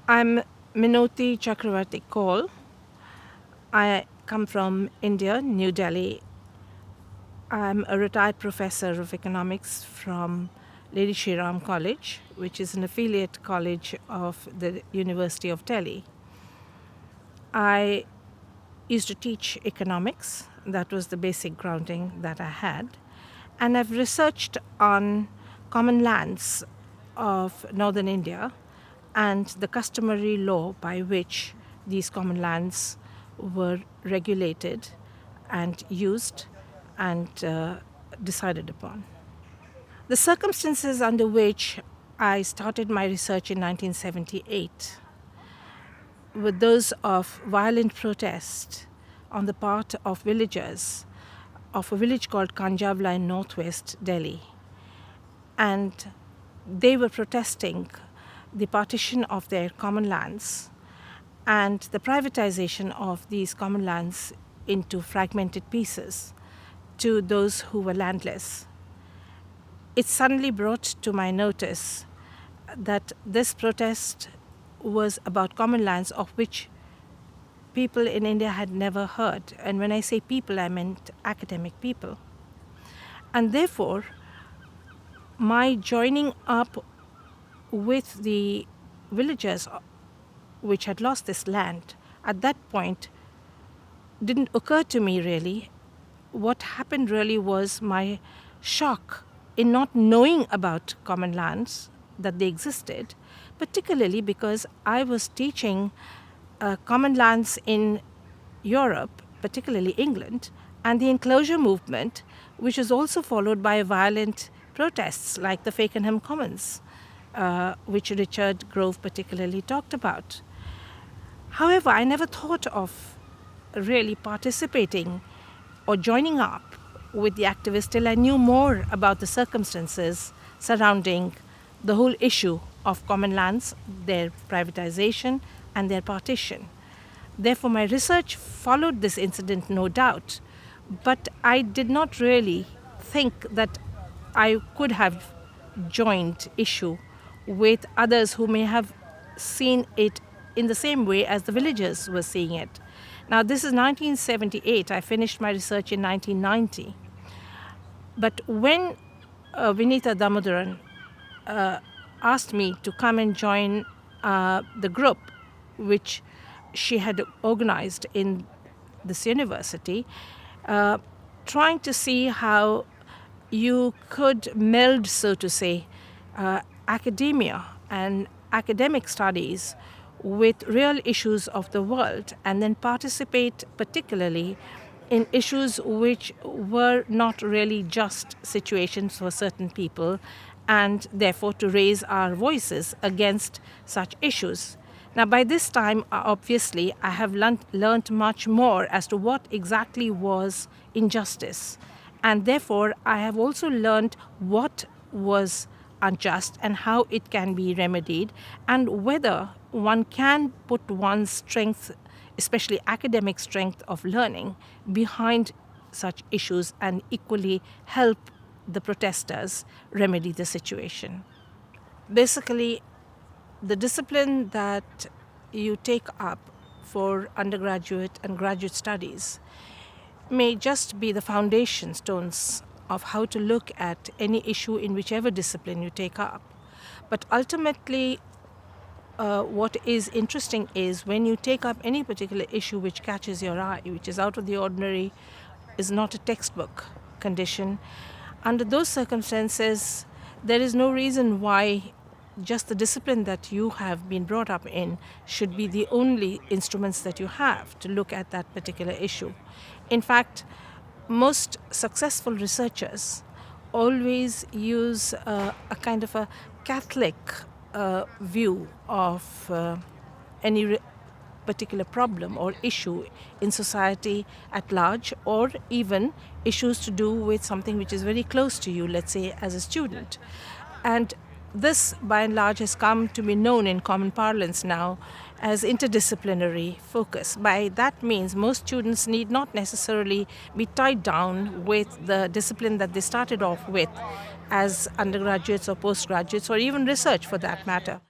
I'm Minoti Chakravarti Kaul. I come from India, New Delhi. I'm a retired professor of economics from Lady Shri Ram College, which is an affiliate college of the University of Delhi. I used to teach economics. That was the basic grounding that I had. And I've researched on common lands of northern India and the customary law by which these common lands were regulated and used and decided upon. The circumstances under which I started my research in 1978 were those of violent protest on the part of villagers of a village called Kanjavla in northwest Delhi. And they were protesting the partition of their common lands and the privatization of these common lands into fragmented pieces to those who were landless. It suddenly brought to my notice that this protest was about common lands of which people in India had never heard. And when I say people, I meant academic people. And therefore, my joining up with the villagers which had lost this land at that point didn't occur to me really. What happened really was my shock in not knowing about common lands, that they existed, particularly because I was teaching common lands in Europe, particularly England, and the enclosure movement, which was also followed by violent protests like the Fakenham Commons, which Richard Grove particularly talked about. However, I never thought of really participating or joining up with the activists till I knew more about the circumstances surrounding the whole issue of common lands, their privatization, and their partition. Therefore, my research followed this incident, no doubt, but I did not really think that I could have joined issue with others who may have seen it in the same way as the villagers were seeing it. Now, this is 1978. I finished my research in 1990. But when Vinita Damodaran asked me to come and join the group which she had organized in this university, trying to see how you could meld, so to say, academia and academic studies with real issues of the world, and then participate particularly in issues which were not really just situations for certain people, and therefore to raise our voices against such issues. Now, by this time, obviously, I have learnt much more as to what exactly was injustice. And therefore, I have also learned what was unjust and how it can be remedied, and whether one can put one's strength, especially academic strength of learning, behind such issues and equally help the protesters remedy the situation. Basically, the discipline that you take up for undergraduate and graduate studies may just be the foundation stones of how to look at any issue in whichever discipline you take up. But ultimately, what is interesting is when you take up any particular issue which catches your eye, which is out of the ordinary, is not a textbook condition. Under those circumstances, there is no reason why just the discipline that you have been brought up in should be the only instruments that you have to look at that particular issue. In fact, most successful researchers always use a kind of a Catholic view of any particular problem or issue in society at large, or even issues to do with something which is very close to you, let's say as a student. And this, by and large, has come to be known in common parlance now as interdisciplinary focus. By that means, most students need not necessarily be tied down with the discipline that they started off with as undergraduates or postgraduates, or even research for that matter.